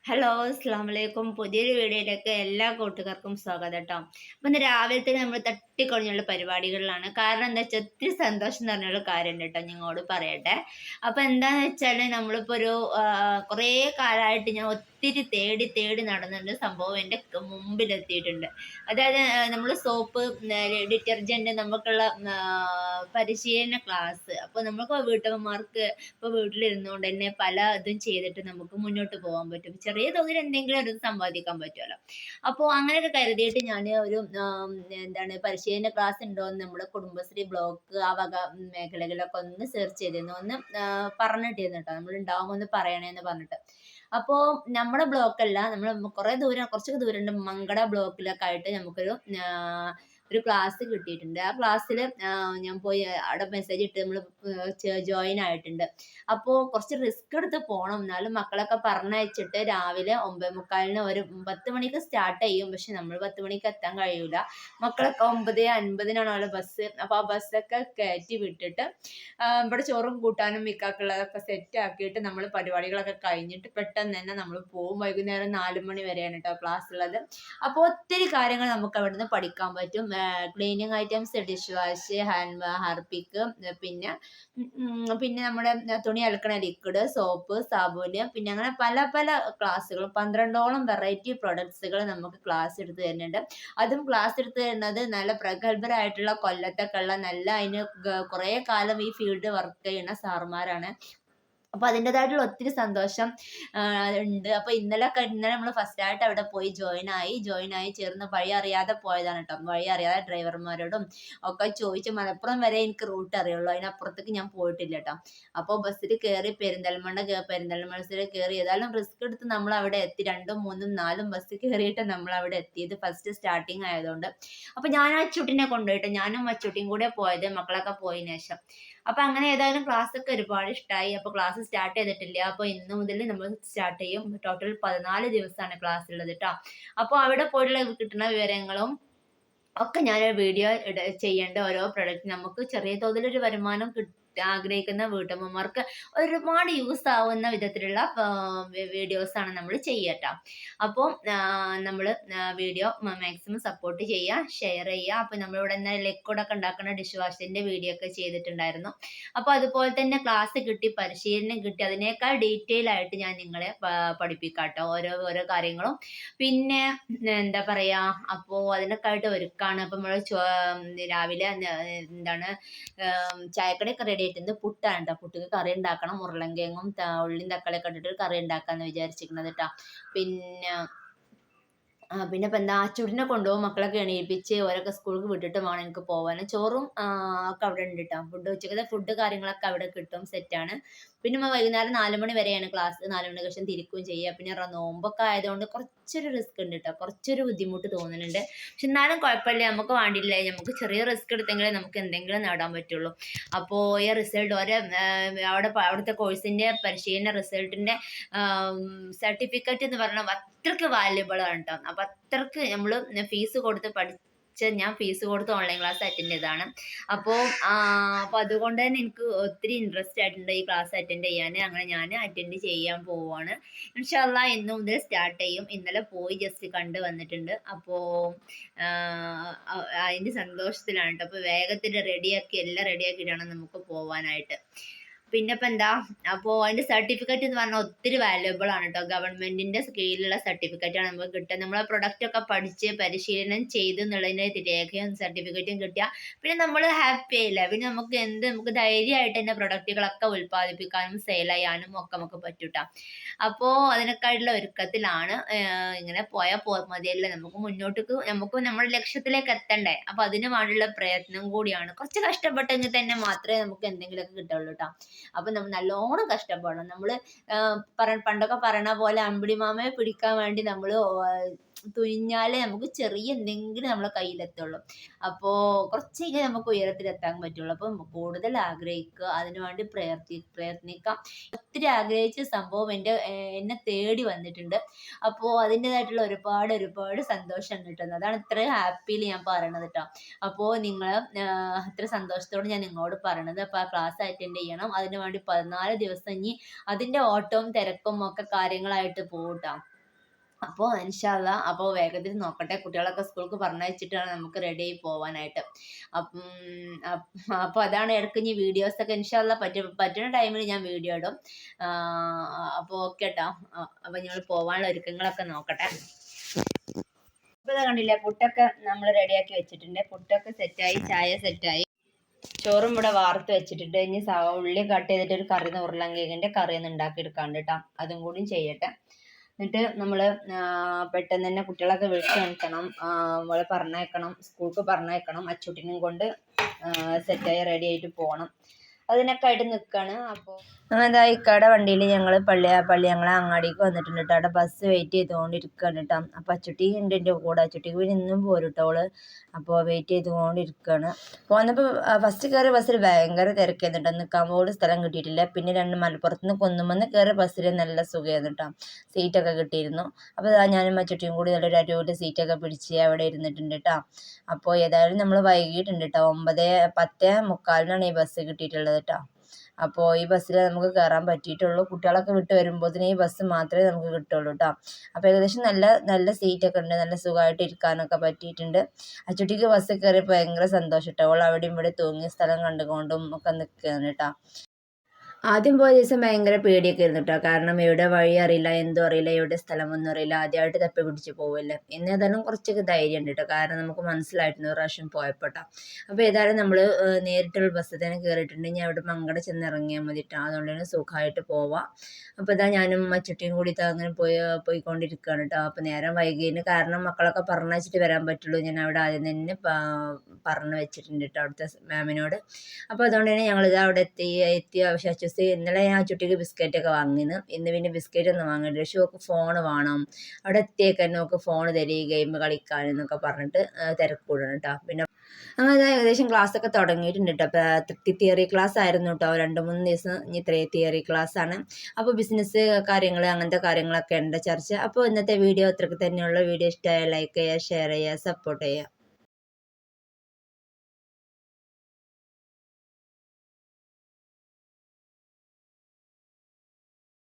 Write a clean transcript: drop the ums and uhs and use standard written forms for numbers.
Hello, അസ്സലാമലൈക്കും. പുതിയൊരു വീഡിയോയിലേക്ക് എല്ലാ കൂട്ടുകാർക്കും സ്വാഗതം ട്ടോ. അപ്പൊ ഇന്ന് രാവിലത്തെ നമ്മൾ തട്ടിക്കൊഴിഞ്ഞുള്ള പരിപാടികളിലാണ്. കാരണം എന്താ വെച്ചാൽ ഒത്തിരി സന്തോഷം നിറഞ്ഞൊരു കാര്യമുണ്ട് ട്ടോ, നിങ്ങളോട് പറയട്ടെ. അപ്പൊ എന്താന്ന് വെച്ചാല് നമ്മളിപ്പോ ഒരു കുറേ കാലമായിട്ട് ഞാൻ ഒത്തിരി തേടി തേടി നടന്നിട്ട് സംഭവം എൻ്റെ മുമ്പിലെത്തിയിട്ടുണ്ട്. അതായത് നമ്മൾ സോപ്പ്, ഡിറ്റർജന്റ് നമുക്കുള്ള പരിശീലന ക്ലാസ്. അപ്പോൾ നമുക്ക് വീട്ടമ്മമാർക്ക് ഇപ്പോൾ വീട്ടിലിരുന്നുകൊണ്ട് തന്നെ പല ഇതും ചെയ്തിട്ട് നമുക്ക് മുന്നോട്ട് പോകാൻ പറ്റും. ചെറിയ തോതിൽ എന്തെങ്കിലും ഒരു സമ്പാദിക്കാൻ പറ്റുമല്ലോ. അപ്പോൾ അങ്ങനെയൊക്കെ കരുതിയിട്ട് ഞാൻ ഒരു എന്താണ് പരിശീലന ക്ലാസ് ഉണ്ടോയെന്ന് നമ്മുടെ കുടുംബശ്രീ ബ്ലോക്ക് ആ വക മേഖലകളിലൊക്കെ ഒന്ന് സെർച്ച് ചെയ്തിരുന്നു. ഒന്ന് പറഞ്ഞിട്ടിരുന്നു കേട്ടോ, നമ്മൾ ഉണ്ടാവുമ്പോൾ ഒന്ന് പറയണേന്ന് പറഞ്ഞിട്ട്. അപ്പോൾ നമ്മുടെ ബ്ലോക്കല്ല, നമ്മൾ കുറേ ദൂരം, കുറച്ചൊക്കെ ദൂരം ഉണ്ട്, മങ്കട ബ്ലോക്കിലൊക്കെ ആയിട്ട് നമുക്കൊരു ഒരു ക്ലാസ് കിട്ടിയിട്ടുണ്ട്. ആ ക്ലാസ്സിൽ ഞാൻ പോയി അവിടെ മെസ്സേജ് ഇട്ട് നമ്മൾ ജോയിൻ ആയിട്ടുണ്ട്. അപ്പോൾ കുറച്ച് റിസ്ക് എടുത്ത് പോകണം. എന്നാലും മക്കളൊക്കെ പറഞ്ഞയച്ചിട്ട് രാവിലെ 9:45 ഒരു 10 മണിക്ക് സ്റ്റാർട്ട് ചെയ്യും. പക്ഷെ നമ്മൾ 10 മണിക്ക് എത്താൻ കഴിയൂല. മക്കളൊക്കെ 9:50 അവരുടെ ബസ്. അപ്പോൾ ആ ബസ്സൊക്കെ കയറ്റി വിട്ടിട്ട് ഇവിടെ ചോറും കൂട്ടാനും മിക്കാക്കുള്ളതൊക്കെ സെറ്റ് ആക്കിയിട്ട് നമ്മൾ പരിപാടികളൊക്കെ കഴിഞ്ഞിട്ട് പെട്ടെന്ന് തന്നെ നമ്മൾ പോകും. വൈകുന്നേരം 4 മണി വരെയാണ് കേട്ടോ ക്ലാസ് ഉള്ളത്. അപ്പോൾ ഒത്തിരി കാര്യങ്ങൾ നമുക്ക് അവിടുന്ന് പഠിക്കാൻ പറ്റും. ക്ലീനിങ് ഐറ്റംസ്, ഡിഷ് വാഷ്, ഹാർപ്പിക്ക്, പിന്നെ പിന്നെ നമ്മുടെ തുണി അലക്കണ ലിക്വിഡ്, സോപ്പ്, സാബൂന്, പിന്നെ അങ്ങനെ പല പല ക്ലാസ്സുകൾ 12ഓളം വെറൈറ്റി പ്രൊഡക്ട്സുകൾ നമുക്ക് ക്ലാസ് എടുത്ത് തരുന്നുണ്ട്. അതും ക്ലാസ് എടുത്ത് തരുന്നത് നല്ല പ്രഗത്ഭരായിട്ടുള്ള കൊല്ലത്തൊക്കെ ഉള്ള നല്ല അതിന് കുറേ കാലം ഈ ഫീൽഡ് വർക്ക് ചെയ്യുന്ന സാറുമാരാണ്. അപ്പൊ അതിൻ്റെതായിട്ടുള്ള ഒത്തിരി സന്തോഷം ഉണ്ട്. അപ്പൊ ഇന്നലെ നമ്മൾ ഫസ്റ്റ് ആയിട്ട് അവിടെ പോയി ജോയിൻ ആയി ചേർന്ന് വഴി അറിയാതെ പോയതാണ് കേട്ടോ. വഴി അറിയാതെ ഡ്രൈവർമാരോടും ഒക്കെ ചോദിച്ച് മലപ്പുറം വരെ എനിക്ക് റൂട്ട് അറിയുള്ളൂ, അതിനപ്പുറത്തേക്ക് ഞാൻ പോയിട്ടില്ല കേട്ടോ. അപ്പോൾ ബസ്സിൽ കയറി പെരിന്തൽമണ്ണ ബസ്സിൽ കയറി ഏതായാലും റിസ്ക് എടുത്ത് നമ്മൾ അവിടെ എത്തി. 2ഉം 3ഉം 4ഉം ബസ് കയറിയിട്ട് നമ്മൾ അവിടെ എത്തിയത് ഫസ്റ്റ് സ്റ്റാർട്ടിങ് ആയതുകൊണ്ട്. അപ്പൊ ഞാൻ അച്ചൂട്ടിനെ കൊണ്ടുപോയിട്ട്, ഞാനും അച്ചൂട്ടിയും കൂടെ പോയത്, മക്കളൊക്കെ പോയതിനു ശേഷം. അപ്പൊ അങ്ങനെ ഏതായാലും ക്ലാസ് ഒക്കെ ഒരുപാട് ഇഷ്ടമായി. അപ്പൊ ക്ലാസ് സ്റ്റാർട്ട് ചെയ്തിട്ടില്ല. അപ്പൊ ഇന്ന് മുതൽ നമ്മൾ സ്റ്റാർട്ട് ചെയ്യും. ടോട്ടൽ 14 ദിവസമാണ് ക്ലാസ് ഉള്ളത് കേട്ടോ. അപ്പോൾ അവിടെ പോയിട്ടുള്ള കിട്ടുന്ന വിവരങ്ങളും ഒക്കെ ഞാൻ വീഡിയോ ചെയ്യേണ്ട. ഓരോ പ്രൊഡക്റ്റ് നമുക്ക് ചെറിയ തോതിലൊരു വരുമാനം ആഗ്രഹിക്കുന്ന വീട്ടമ്മമാർക്ക് ഒരുപാട് യൂസ് ആവുന്ന വിധത്തിലുള്ള വീഡിയോസ് ആണ് നമ്മൾ ചെയ്യട്ടോ. അപ്പോൾ നമ്മൾ വീഡിയോ മാക്സിമം സപ്പോർട്ട് ചെയ്യുക, ഷെയർ ചെയ്യുക. അപ്പോൾ നമ്മളിവിടെ തന്നെ ലിക്വിഡൊക്കെ ഉണ്ടാക്കുന്ന ഡിഷ് വാഷിന്റെ വീഡിയോ ഒക്കെ ചെയ്തിട്ടുണ്ടായിരുന്നു. അപ്പോൾ അതുപോലെ തന്നെ ക്ലാസ് കിട്ടി, പരിശീലനം കിട്ടി, അതിനേക്കാൾ ഡീറ്റെയിൽ ആയിട്ട് ഞാൻ നിങ്ങളെ പഠിപ്പിക്കാട്ടോ ഓരോ കാര്യങ്ങളും. പിന്നെ എന്താ പറയാ, അപ്പോൾ അതിനൊക്കെ ആയിട്ട് ഒരുക്കാണ്. അപ്പം നമ്മൾ രാവിലെ എന്താണ് ചായക്കടയൊക്കെ റെഡി ആയിട്ടുണ്ട്. പുട്ടാണ് കേട്ടോ. പുട്ടിന് കറി ഉണ്ടാക്കണം. ഉരുളൻകിഴങ്ങും ഉള്ളിയും തക്കാളിയൊക്കെ ഇട്ടിട്ട് കറി ഉണ്ടാക്കാന്ന് വിചാരിച്ചിരിക്കുന്നത് കേട്ടോ. പിന്നെ പിന്നെ ഇപ്പം എന്താ, അച്ചൂട്ടിനെ കൊണ്ടുപോകും. മക്കളൊക്കെ എണീപ്പിച്ച് ഓരൊക്കെ സ്കൂൾക്ക് വിട്ടിട്ട് വേണം എനിക്ക് പോകാൻ. ചോറും ഒക്കെ അവിടെ ഉണ്ട് കേട്ടോ. ഉച്ചക്കത്തെ ഫുഡ് കാര്യങ്ങളൊക്കെ അവിടെ കിട്ടും, സെറ്റാണ്. പിന്നെ വൈകുന്നേരം 4 മണി വരെയാണ് ക്ലാസ്. 4 മണിക്ക് ശേഷം തിരിക്കുകയും ചെയ്യുക. പിന്നെ നോമ്പൊക്കെ ആയതുകൊണ്ട് കുറച്ചൊരു റിസ്ക് ഉണ്ട് കേട്ടോ, കുറച്ചൊരു ബുദ്ധിമുട്ട് തോന്നുന്നുണ്ട്. പക്ഷെ എന്നാലും കുഴപ്പമില്ല, നമുക്ക് വേണ്ടിയില്ല. നമുക്ക് ചെറിയ റിസ്ക് എടുത്തെങ്കിലേ നമുക്ക് എന്തെങ്കിലും നേടാൻ പറ്റുള്ളൂ. അപ്പോൾ ഈ റിസൾട്ട് അവിടുത്തെ കോഴ്സിന്റെ പരിശീലന റിസൾട്ടിന്റെ സർട്ടിഫിക്കറ്റ് എന്ന് പറഞ്ഞാൽ അത്രയ്ക്ക് വാല്യബിൾ ആണ് കേട്ടോ. അപ്പൊ അത്രയ്ക്ക് നമ്മൾ ഞാൻ ഫീസ് കൊടുത്ത് ഓൺലൈൻ ക്ലാസ് അറ്റൻഡ് ചെയ്തതാണ്. അപ്പോൾ അതുകൊണ്ട് തന്നെ എനിക്ക് ഒത്തിരി ഇൻട്രസ്റ്റ് ആയിട്ടുണ്ട് ഈ ക്ലാസ് അറ്റൻഡ് ചെയ്യാൻ. അങ്ങനെ ഞാൻ അറ്റൻഡ് ചെയ്യാൻ പോവുകയാണ്. ഇൻഷാ അല്ലാഹ് ഇന്ന് മുതൽ സ്റ്റാർട്ട് ചെയ്യും. ഇന്നലെ പോയി ജസ്റ്റ് കണ്ടു വന്നിട്ടുണ്ട്. അപ്പോൾ അതിന്റെ സന്തോഷത്തിലാണ് കേട്ടോ. അപ്പോൾ വേഗത്തിൽ എല്ലാം റെഡിയാക്കിയിട്ടാണ് നമുക്ക് പോവാനായിട്ട്. പിന്നെ ഇപ്പം എന്താ, അപ്പോൾ അതിന്റെ സർട്ടിഫിക്കറ്റ് എന്ന് പറഞ്ഞാൽ ഒത്തിരി വാല്യുബിൾ ആണ് കേട്ടോ. ഗവൺമെന്റിന്റെ കീഴിലുള്ള സർട്ടിഫിക്കറ്റ് ആണ് നമുക്ക് കിട്ടുക. നമ്മളെ പ്രൊഡക്റ്റ് ഒക്കെ പഠിച്ച് പരിശീലനം ചെയ്ത് എന്നുള്ളതിന്റെ രേഖയും സർട്ടിഫിക്കറ്റും കിട്ടിയാൽ പിന്നെ നമ്മൾ ഹാപ്പി ആയില്ല. പിന്നെ നമുക്ക് ധൈര്യമായിട്ട് തന്നെ പ്രൊഡക്റ്റുകളൊക്കെ ഉൽപ്പാദിപ്പിക്കാനും സെയിൽ ചെയ്യാനും ഒക്കെ നമുക്ക് പറ്റൂട്ടാ. അപ്പോൾ അതിനൊക്കെയായിട്ടുള്ള ഒരുക്കത്തിലാണ്. ഇങ്ങനെ പോയാൽ മതിയല്ല, നമുക്ക് നമ്മുടെ ലക്ഷ്യത്തിലേക്ക് എത്തണ്ടേ. അപ്പൊ അതിന് വേണ്ടിയുള്ള പ്രയത്നം കൂടിയാണ്. കുറച്ച് കഷ്ടപ്പെട്ടെങ്കിൽ തന്നെ മാത്രമേ നമുക്ക് എന്തെങ്കിലുമൊക്കെ കിട്ടുള്ളൂ കേട്ടോ. അപ്പൊ നമ്മൾ നല്ലോണം കഷ്ടപ്പെടണം. നമ്മള് പണ്ടൊക്കെ പറയണ പോലെ അമ്പിളി മാമയെ പിടിക്കാൻ വേണ്ടി നമ്മള് തുനിഞ്ഞാലേ നമുക്ക് ചെറിയ എന്തെങ്കിലും നമ്മളെ കയ്യിലെത്തുള്ളൂ. അപ്പോ കുറച്ചെങ്കിലും നമുക്ക് ഉയരത്തിലെത്താൻ പറ്റുള്ളൂ. അപ്പം കൂടുതൽ ആഗ്രഹിക്കുക, അതിനുവേണ്ടി പ്രയത്നിക്കാം. ഒത്തിരി ആഗ്രഹിച്ച സംഭവം എന്നെ തേടി വന്നിട്ടുണ്ട്. അപ്പോൾ അതിൻ്റെതായിട്ടുള്ള ഒരുപാട് സന്തോഷം കിട്ടുന്നത്. അതാണ് ഇത്ര ഹാപ്പിയിൽ ഞാൻ പറയണത് കേട്ടോ. അപ്പോൾ നിങ്ങൾ അത്ര സന്തോഷത്തോടെ ഞാൻ നിങ്ങളോട് പറയണത്. അപ്പോൾ ആ ക്ലാസ് അറ്റൻഡ് ചെയ്യണം. അതിനു വേണ്ടി 14 ദിവസം ഇനി അതിന്റെ ഓട്ടവും തിരക്കും ഒക്കെ കാര്യങ്ങളായിട്ട് പോകട്ടോ. അപ്പോൾ ഇൻഷാ അള്ളാ അപ്പോൾ വേഗത്തിൽ നോക്കട്ടെ. കുട്ടികളൊക്കെ സ്കൂൾക്ക് പറഞ്ഞയച്ചിട്ടാണ് നമുക്ക് റെഡി ആയി പോവാനായിട്ട്. അപ്പം അപ്പോൾ അതാണ് ഇടയ്ക്ക് ഇനി വീഡിയോസൊക്കെ ഇൻഷാ അള്ളാ പറ്റുന്ന ടൈമിൽ ഞാൻ വീഡിയോ ഇടും. അപ്പോൾ ഓക്കെ ട്ടോ. അപ്പോൾ ഞങ്ങൾ പോവാനുള്ള ഒരുക്കങ്ങളൊക്കെ നോക്കട്ടെ. അപ്പോൾ ഇതാ കണ്ടില്ലേ, പുട്ടൊക്കെ നമ്മൾ റെഡിയാക്കി വെച്ചിട്ടുണ്ട്. പുട്ടൊക്കെ സെറ്റായി, ചായ സെറ്റായി, ചോറും ഇവിടെ വാർത്ത് വെച്ചിട്ടുണ്ട്. ഇനി ഉള്ളി കട്ട് ചെയ്തിട്ട് ഒരു കറി, ഉരുളങ്കിഴങ്ങിൻ്റെ കറി ഒന്ന് ഉണ്ടാക്കിയെടുക്കാണ്ട് കേട്ടോ. അതും കൂടി ചെയ്യട്ടെ. എന്നിട്ട് നമ്മൾ പെട്ടെന്ന് തന്നെ കുട്ടികളൊക്കെ വിളിച്ചുണർത്തണം, അവളെ പറഞ്ഞയക്കണം, സ്കൂൾക്ക് പറഞ്ഞയക്കണം. അച്ചുട്ടിനും കൊണ്ട് സെറ്റായി റെഡി ആയിട്ട് പോകണം. അതിനൊക്കെ ആയിട്ട് നിൽക്കുകയാണ്. അപ്പോൾ എന്താ ഇക്കടെ വണ്ടിയിൽ ഞങ്ങൾ ഞങ്ങളെ അങ്ങാടിക്ക് വന്നിട്ടുണ്ട് കേട്ടോ. അവിടെ ബസ് വെയിറ്റ് ചെയ്തുകൊണ്ടിരിക്കുകയാണ് കേട്ടോ. അപ്പോൾ അച്ചുട്ടി ഉണ്ട് എൻ്റെ കൂടെ. അച്ചുട്ടിക്ക് പിന്നെ ഇന്നും പോരുട്ടോള്. അപ്പോൾ വെയിറ്റ് ചെയ്തുകൊണ്ടിരിക്കുകയാണ്. പോന്നപ്പോൾ ഫസ്റ്റ് കയറിയ ബസ്സിൽ ഭയങ്കര തിരക്കായിരുന്നു കേട്ടോ. നിൽക്കാൻ പോലും സ്ഥലം കിട്ടിയിട്ടില്ല. പിന്നെ 2 മലപ്പുറത്ത് നിന്ന് കുന്നുമെന്ന് കയറിയ ബസ്സിൽ നല്ല സുഖമായിരുന്നു കേട്ടോ. സീറ്റൊക്കെ കിട്ടിയിരുന്നു. അപ്പോൾ ഞാനും അച്ചുട്ടിയും കൂടി നല്ലൊരു അടിപൊളി സീറ്റൊക്കെ പിടിച്ച് അവിടെ ഇരുന്നിട്ടുണ്ട് കേട്ടോ. അപ്പോൾ ഏതായാലും നമ്മൾ വൈകിട്ടുണ്ട് കേട്ടോ. 9:10 ഈ ബസ് കിട്ടിയിട്ടുള്ളത് കേട്ടോ. അപ്പോൾ ഈ ബസ്സിൽ നമുക്ക് കയറാൻ പറ്റിയിട്ടുള്ളൂ. കുട്ടികളൊക്കെ വിട്ട് വരുമ്പോഴത്തേന് ഈ ബസ് മാത്രമേ നമുക്ക് കിട്ടുള്ളൂ കേട്ടോ. അപ്പോൾ ഏകദേശം നല്ല സീറ്റൊക്കെ ഉണ്ട്, നല്ല സുഖമായിട്ട് ഇരിക്കാനൊക്കെ പറ്റിയിട്ടുണ്ട്. അച്ചുട്ടിക്ക് ബസ്സിൽ കയറിയപ്പോൾ ഭയങ്കര സന്തോഷം കേട്ടോ. അവൾ അവിടെയും ഇവിടെ തൂങ്ങിയ സ്ഥലം കണ്ടുകൊണ്ടും ഒക്കെ നിൽക്കുകയാണ് കേട്ടോ. ആദ്യം പോയ ദിവസം ഭയങ്കര പേടിയൊക്കെ ആയിരുന്നു കേട്ടോ. കാരണം എവിടെ വഴി അറിയില്ല, എന്തും അറിയില്ല, എവിടെ സ്ഥലമൊന്നും അറിയില്ല, ആദ്യമായിട്ട് തപ്പി പിടിച്ച് പോവില്ല. ഇന്ന് ഏതായാലും കുറച്ചൊക്കെ ധൈര്യം ഉണ്ട് കേട്ടോ. കാരണം നമുക്ക് മനസ്സിലായിരുന്നു ഒരു പ്രാവശ്യം പോയപ്പോൾ കേട്ടോ. അപ്പോൾ ഏതായാലും നമ്മൾ നേരിട്ടുള്ള ബസ്സിൽ തന്നെ കയറിയിട്ടുണ്ട്. ഇനി അവിടെ മങ്കട ചെന്ന് ഇറങ്ങിയാൽ മതി കേട്ടോ. അതുകൊണ്ട് തന്നെ സുഖമായിട്ട് പോവാം. അപ്പോൾ ഇതാ ഞാനും അച്ചുട്ടിയും കൂടി അങ്ങനെ പോയിക്കൊണ്ടിരിക്കുകയാണ് കേട്ടോ. അപ്പോൾ നേരം വൈകിയതിന് കാരണം മക്കളൊക്കെ പറഞ്ഞയച്ചിട്ട് വരാൻ പറ്റുള്ളൂ. ഞാൻ അവിടെ ആദ്യം തന്നെ പറഞ്ഞു വെച്ചിട്ടുണ്ട് കേട്ടോ അവിടുത്തെ മാമിനോട്. അപ്പോൾ അതുകൊണ്ട് തന്നെ ഞങ്ങളിത് അവിടെ എത്തി വിശ്വസിച്ച് ഇന്നലെ ഞാൻ ചുട്ടിക്ക് ബിസ്ക്കറ്റൊക്കെ വാങ്ങിന്ന്. ഇന്ന് പിന്നെ ബിസ്ക്കറ്റ് ഒന്നും വാങ്ങിയിട്ടില്ല. ഷോക്ക് ഫോൺ വേണം. അവിടെ എത്തിയേക്ക് തന്നെ നോക്ക് ഫോൺ തരി, ഗെയിം കളിക്കാനെന്നൊക്കെ പറഞ്ഞിട്ട് തിരക്കൂടണം കേട്ടോ. പിന്നെ അങ്ങനെ ഏകദേശം ക്ലാസ്സൊക്കെ തുടങ്ങിയിട്ടുണ്ട് കേട്ടോ. അപ്പോൾ തിയറി ക്ലാസ് ആയിരുന്നു കേട്ടോ. 2-3 ദിവസം ഇനി തിയറി ക്ലാസ്സാണ്. അപ്പോൾ ബിസിനസ് കാര്യങ്ങൾ അങ്ങനത്തെ കാര്യങ്ങളൊക്കെ ഉണ്ട് ചർച്ച. അപ്പോൾ ഇന്നത്തെ വീഡിയോ അത്രയ്ക്ക് തന്നെയുള്ള വീഡിയോ ഇഷ്ടമായ ലൈക്ക് ചെയ്യുക, ഷെയർ ചെയ്യുക, സപ്പോർട്ട് ചെയ്യുക.